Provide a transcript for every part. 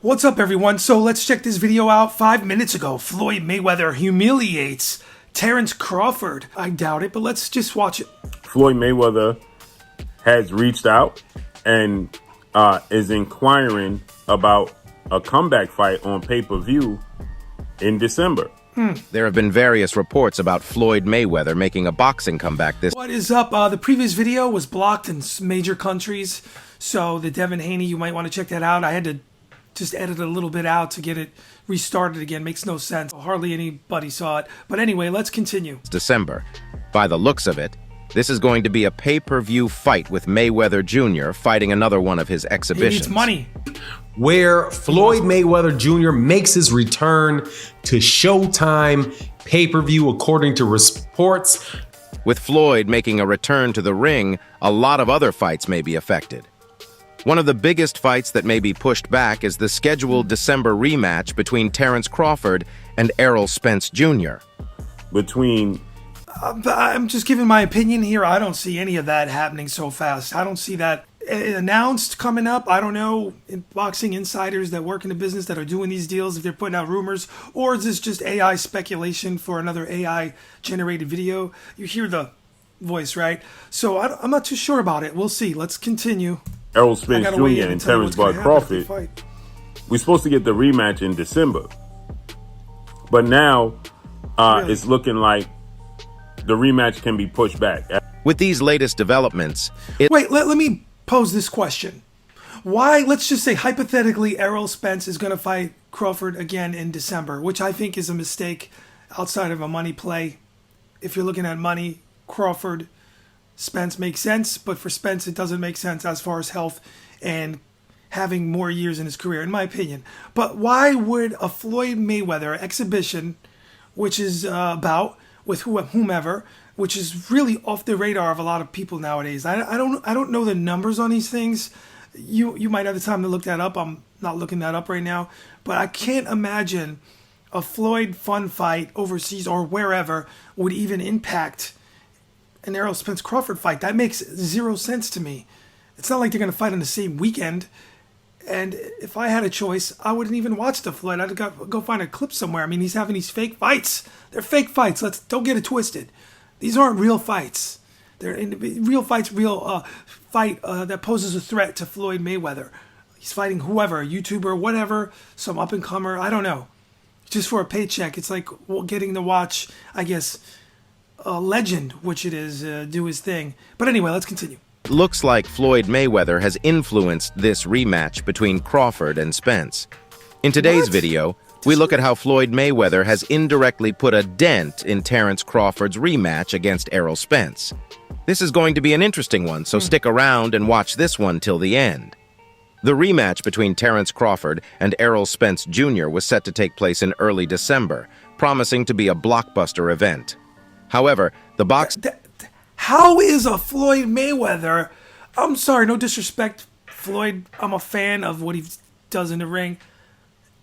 What's up, everyone? So let's check this video out. 5 minutes ago, Floyd Mayweather humiliates Terence Crawford. I doubt it, but let's just watch it. Floyd Mayweather has reached out and is inquiring about a comeback fight on pay-per-view in December. There have been various reports about Floyd Mayweather making a boxing comeback this. What is up? The previous video was blocked in major countries, so the Devin Haney, you might want to check that out. I had to just edit a little bit out to get it restarted again. Makes no sense. Hardly anybody saw it. But anyway, let's continue. December. By the looks of it, this is going to be a pay-per-view fight with Mayweather Jr. fighting another one of his exhibitions. He needs money. Where Floyd Mayweather Jr. makes his return to Showtime pay-per-view, according to reports. With Floyd making a return to the ring, a lot of other fights may be affected. One of the biggest fights that may be pushed back is the scheduled December rematch between Terence Crawford and Errol Spence Jr. I'm just giving my opinion here. I don't see any of that happening so fast. I don't see that announced coming up. I don't know boxing insiders that work in the business that are doing these deals, if they're putting out rumors, or is this just AI speculation for another AI generated video? You hear the voice, right? So I'm not too sure about it. We'll see. Let's continue. Errol Spence Jr. and Terence Crawford. We're supposed to get the rematch in December, but now really? It's looking like the rematch can be pushed back. With these latest developments, wait, let me pose this question. Why, let's just say hypothetically, Errol Spence is going to fight Crawford again in December, which I think is a mistake outside of a money play. If you're looking at money, Crawford, Spence makes sense, but for Spence it doesn't make sense as far as health and having more years in his career, in my opinion. But why would a Floyd Mayweather exhibition, which is about with whomever, which is really off the radar of a lot of people nowadays. I don't know the numbers on these things. You might have the time to look that up. I'm not looking that up right now, but I can't imagine a Floyd fun fight overseas or wherever would even impact an Errol Spence Crawford fight. That makes zero sense to me. It's not like they're going to fight on the same weekend. And if I had a choice, I wouldn't even watch the Floyd. I'd go find a clip somewhere. I mean, he's having these fake fights. They're fake fights. Don't get it twisted. These aren't real fights. They're real fights, fight that poses a threat to Floyd Mayweather. He's fighting whoever, a YouTuber, whatever, some up-and-comer. I don't know. Just for a paycheck. It's like getting to watch, I guess, a legend, which it is, do his thing. But anyway, let's continue. Looks like Floyd Mayweather has influenced this rematch between Crawford and Spence. In today's video, we look at how Floyd Mayweather has indirectly put a dent in Terence Crawford's rematch against Errol Spence. This is going to be an interesting one, so stick around and watch this one till the end. The rematch between Terence Crawford and Errol Spence Jr. was set to take place in early December, promising to be a blockbuster event. However, how is a Floyd Mayweather, I'm sorry, no disrespect, Floyd, I'm a fan of what he does in the ring.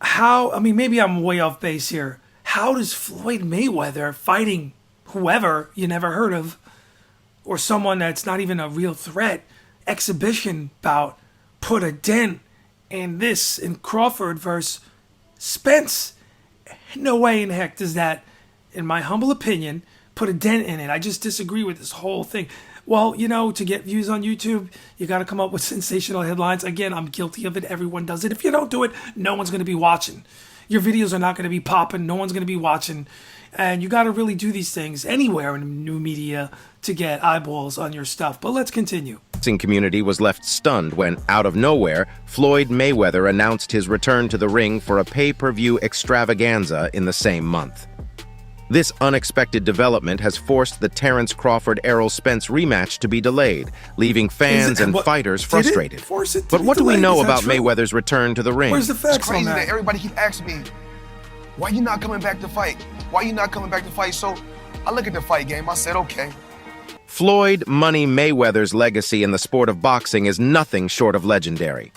Maybe I'm way off base here. How does Floyd Mayweather fighting whoever you never heard of, or someone that's not even a real threat, exhibition bout, put a dent in Crawford versus Spence? No way in heck does that, in my humble opinion, put a dent in it. I just disagree with this whole thing. Well, to get views on YouTube, you got to come up with sensational headlines. Again, I'm guilty of it. Everyone does it. If you don't do it, no one's going to be watching. Your videos are not going to be popping. No one's going to be watching. And you got to really do these things anywhere in new media to get eyeballs on your stuff. But let's continue. The boxing community was left stunned when, out of nowhere, Floyd Mayweather announced his return to the ring for a pay-per-view extravaganza in the same month. This unexpected development has forced the Terence Crawford-Errol Spence rematch to be delayed, leaving fans and fighters frustrated. But what do we know about Mayweather's return to the ring? Where's the facts It's crazy on that everybody keep asking me, why you not coming back to fight? Why you not coming back to fight? So I look at the fight game, I said, okay. Floyd Money Mayweather's legacy in the sport of boxing is nothing short of legendary.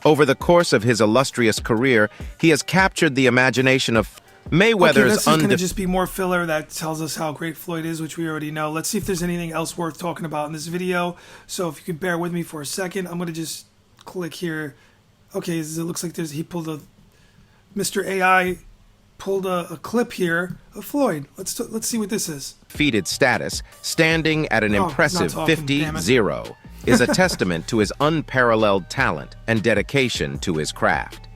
Over the course of his illustrious career, he has captured the imagination of Mayweather's that's going to just be more filler that tells us how great Floyd is, which we already know. Let's see if there's anything else worth talking about in this video. So if you could bear with me for a second, I'm going to just click here Okay, it looks like he pulled Mr. AI pulled a clip here of Floyd. Let's see what this is. Defeated status, standing at an impressive 50-0, is a testament to his unparalleled talent and dedication to his craft.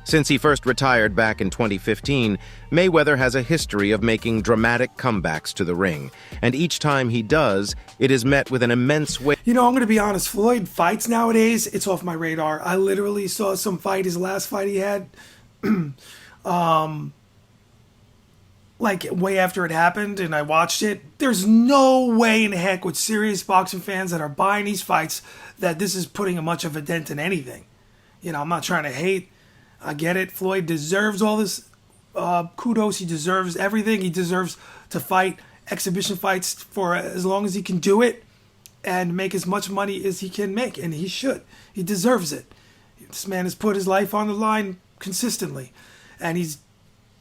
Since he first retired back in 2015, Mayweather has a history of making dramatic comebacks to the ring, and each time he does, it is met with an immense wave. You know, I'm going to be honest, Floyd fights nowadays, it's off my radar. I literally saw some fight, his last fight he had, like way after it happened, and I watched it. There's no way in heck with serious boxing fans that are buying these fights that this is putting much of a dent in anything. You know, I'm not trying to hate. I get it. Floyd deserves all this kudos. He deserves everything. He deserves to fight exhibition fights for as long as he can do it and make as much money as he can make, and he should. He deserves it. This man has put his life on the line consistently, and he's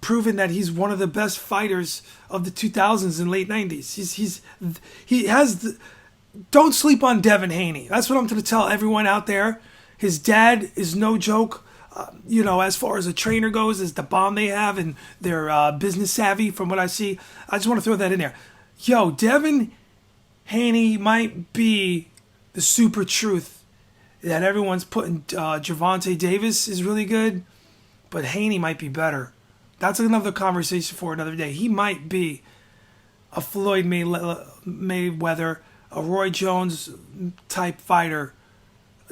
proven that he's one of the best fighters of the 2000s and late 90s. He has don't sleep on Devin Haney. That's what I'm going to tell everyone out there. His dad is no joke. You know, as far as a trainer goes, is the bomb they have, and they're business savvy from what I see. I just want to throw that in there. Yo, Devin Haney might be the super truth that everyone's putting. Gervonta Davis is really good, but Haney might be better. That's another conversation for another day. He might be a Floyd Mayweather, a Roy Jones type fighter.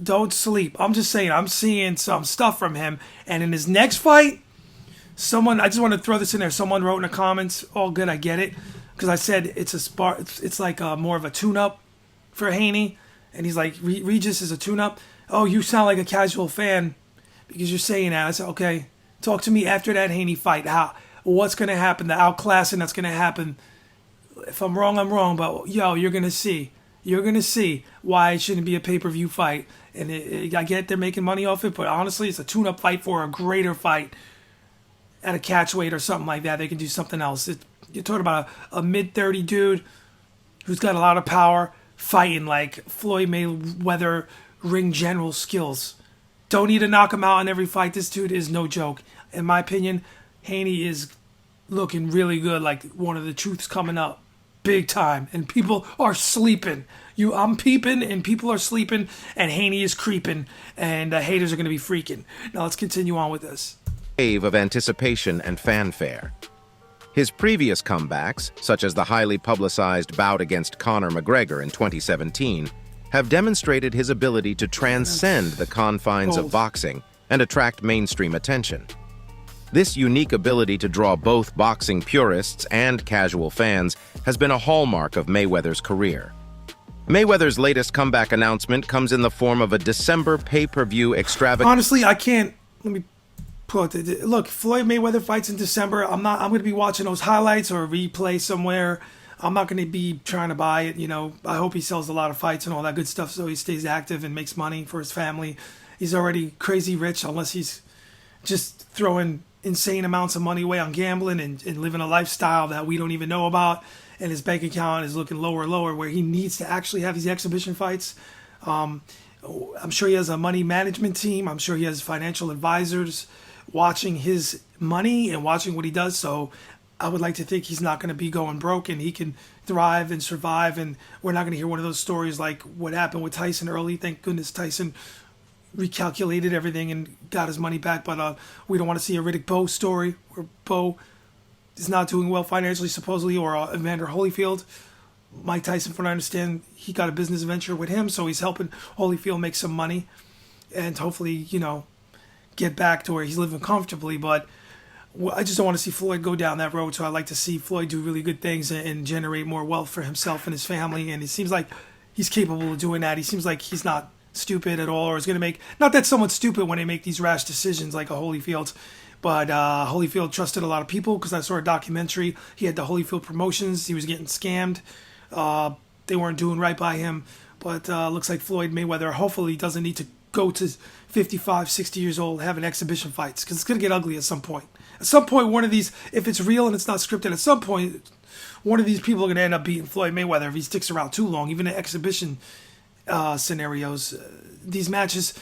Don't sleep. I'm just saying, I'm seeing some stuff from him. And in his next fight, I just want to throw this in there. Someone wrote in the comments, all good, I get it. Because I said it's like more of a tune-up for Haney. And he's like, Regis is a tune-up. Oh, you sound like a casual fan because you're saying that. I said, okay, talk to me after that Haney fight. What's going to happen? The outclassing that's going to happen. If I'm wrong, I'm wrong. But, yo, you're going to see. You're going to see why it shouldn't be a pay-per-view fight. And I get they're making money off it, but honestly, it's a tune-up fight for a greater fight at a catch weight or something like that. They can do something else. You're talking about a mid-30 dude who's got a lot of power fighting like Floyd Mayweather ring general skills. Don't need to knock him out in every fight. This dude is no joke. In my opinion, Haney is looking really good, like one of the truths coming up. Big time, and people are sleeping. I'm peeping, and people are sleeping, and Haney is creeping, and haters are going to be freaking. Now let's continue on with this. Wave of anticipation and fanfare. His previous comebacks, such as the highly publicized bout against Conor McGregor in 2017, have demonstrated his ability to transcend the confines of boxing and attract mainstream attention. This unique ability to draw both boxing purists and casual fans has been a hallmark of Mayweather's career. Mayweather's latest comeback announcement comes in the form of a December pay-per-view extravaganza. Honestly, I can't. Let me put it. Look, Floyd Mayweather fights in December. I'm going to be watching those highlights or a replay somewhere. I'm not going to be trying to buy it. You know, I hope he sells a lot of fights and all that good stuff so he stays active and makes money for his family. He's already crazy rich unless he's just throwing insane amounts of money away on gambling and living a lifestyle that we don't even know about, and his bank account is looking lower and lower where he needs to actually have these exhibition fights. I'm sure he has a money management team. I'm sure he has financial advisors watching his money and watching what he does. So I would like to think he's not going to be going broke and he can thrive and survive, and we're not going to hear one of those stories like what happened with Tyson early. Thank goodness Tyson recalculated everything and got his money back, but we don't want to see a Riddick Bowe story where Bowe is not doing well financially supposedly, or Evander Holyfield. Mike Tyson, from what I understand, he got a business venture with him, so he's helping Holyfield make some money and hopefully, you know, get back to where he's living comfortably. But I just don't want to see Floyd go down that road, so I like to see Floyd do really good things and generate more wealth for himself and his family, and it seems like he's capable of doing that. He seems like he's not stupid at all, or is going to make, not that someone's stupid when they make these rash decisions like a Holyfield, but Holyfield trusted a lot of people, because I saw a documentary. He had the Holyfield Promotions. He was getting scammed. They weren't doing right by him, but looks like Floyd Mayweather hopefully doesn't need to go to 55, 60 years old having exhibition fights, because it's going to get ugly at some point. At some point, one of these, if it's real and it's not scripted, at some point, one of these people are going to end up beating Floyd Mayweather if he sticks around too long, even in exhibition scenarios. These matches,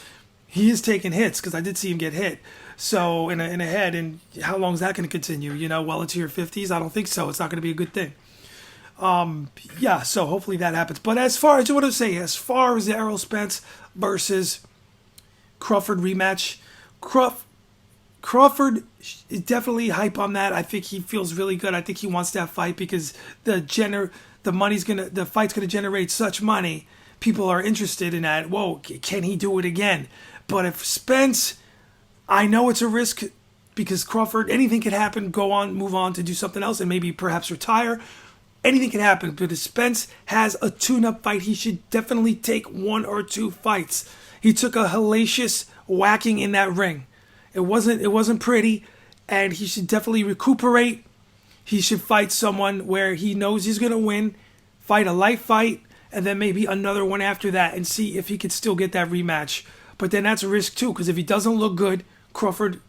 he is taking hits because I did see him get hit. So in a head, and how long is that going to continue? Well into your 50s? I don't think so. It's not going to be a good thing. Yeah, so hopefully that happens. But as far as the Errol Spence versus Crawford rematch, Crawford is definitely hype on that. I think he feels really good. I think he wants that fight because the fight's gonna generate such money. People are interested in that. Whoa, can he do it again? But if Spence, I know it's a risk because Crawford, anything could happen. Go on, move on to do something else, and maybe perhaps retire. Anything can happen. But if Spence has a tune-up fight, he should definitely take 1 or 2 fights. He took a hellacious whacking in that ring. It wasn't pretty, and he should definitely recuperate. He should fight someone where he knows he's going to win, fight a light fight, and then maybe another one after that and see if he could still get that rematch. But then that's a risk too, because if he doesn't look good, Crawford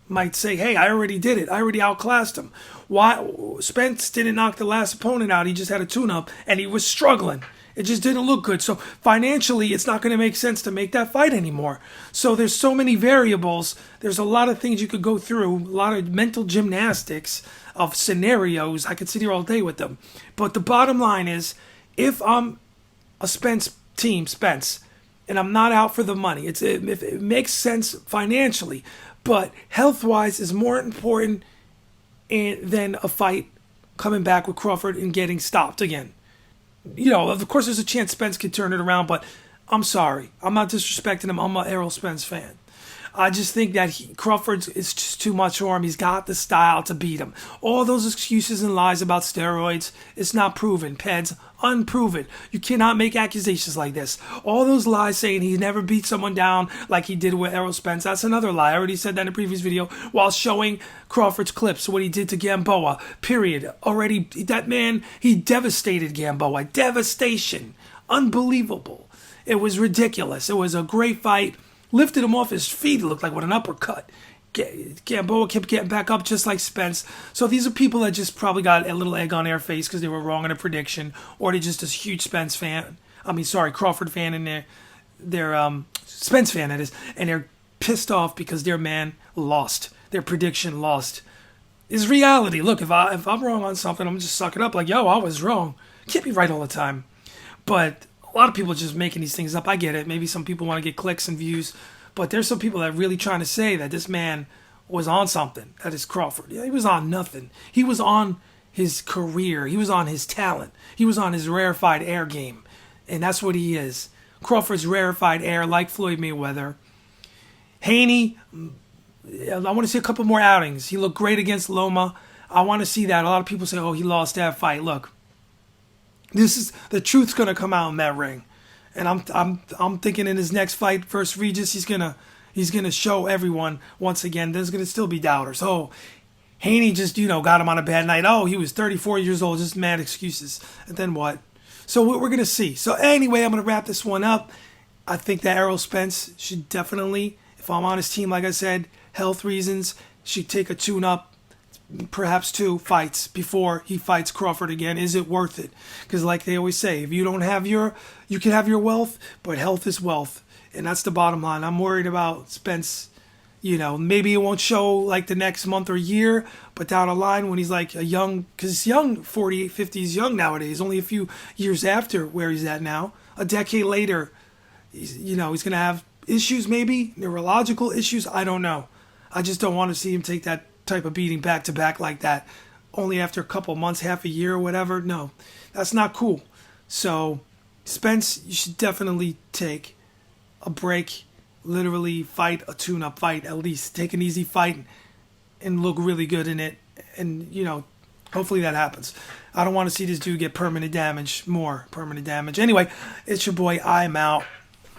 might say, hey, I already did it. I already outclassed him. Why? Spence didn't knock the last opponent out. He just had a tune-up, and he was struggling. It just didn't look good. So financially, it's not going to make sense to make that fight anymore. So there's so many variables. There's a lot of things you could go through, a lot of mental gymnastics of scenarios. I could sit here all day with them. But the bottom line is, if I'm a Spence, and I'm not out for the money, if it makes sense financially, but health-wise is more important than a fight coming back with Crawford and getting stopped again. Of course, there's a chance Spence could turn it around, but I'm sorry. I'm not disrespecting him. I'm an Errol Spence fan. I just think that Crawford is just too much for him. He's got the style to beat him. All those excuses and lies about steroids, it's not proven. Peds, unproven. You cannot make accusations like this. All those lies saying he never beat someone down like he did with Errol Spence, that's another lie. I already said that in a previous video while showing Crawford's clips, what he did to Gamboa, period. Already, that man, he devastated Gamboa. Devastation. Unbelievable. It was ridiculous. It was a great fight. Lifted him off his feet, it looked like with an uppercut. Gamboa kept getting back up just like Spence. So these are people that just probably got a little egg on their face because they were wrong in a prediction, or they're just a huge Crawford fan, and they're Spence fan, that is, and they're pissed off because their man lost. Their prediction lost. It's reality. Look, if I'm wrong on something, I'm just suck it up like, yo, I was wrong. Can't be right all the time. But a lot of people are just making these things up. I get it. Maybe some people want to get clicks and views. But there's some people that are really trying to say that this man was on something. That is Crawford. Yeah, he was on nothing. He was on his career. He was on his talent. He was on his rarefied air game. And that's what he is. Crawford's rarefied air, like Floyd Mayweather. Haney, I want to see a couple more outings. He looked great against Loma. I want to see that. A lot of people say, oh, he lost that fight. Look. The truth's gonna come out in that ring, and I'm thinking in his next fight versus Regis, he's gonna show everyone once again. There's gonna still be doubters. Oh, Haney just got him on a bad night. Oh, he was 34 years old, just mad excuses. And then what? So we're gonna see. So anyway, I'm gonna wrap this one up. I think that Errol Spence should definitely, if I'm on his team, like I said, health reasons, should take a tune-up. Perhaps 2 fights before he fights Crawford again. Is it worth it? Because like they always say, if you don't have you can have your wealth, but health is wealth. And that's the bottom line. I'm worried about Spence. Maybe it won't show like the next month or year, but down the line when he's like a young, because he's young, 48, 50, he's young nowadays, only a few years after where he's at now. A decade later, he's going to have issues, maybe, neurological issues. I don't know. I just don't want to see him take that type of beating back to back like that only after a couple months, half a year or whatever. No, that's not cool. So Spence, you should definitely take a break, literally fight a tune-up fight, at least take an easy fight and look really good in it, and hopefully that happens. I don't want to see this dude get more permanent damage. Anyway, it's your boy, I'm out.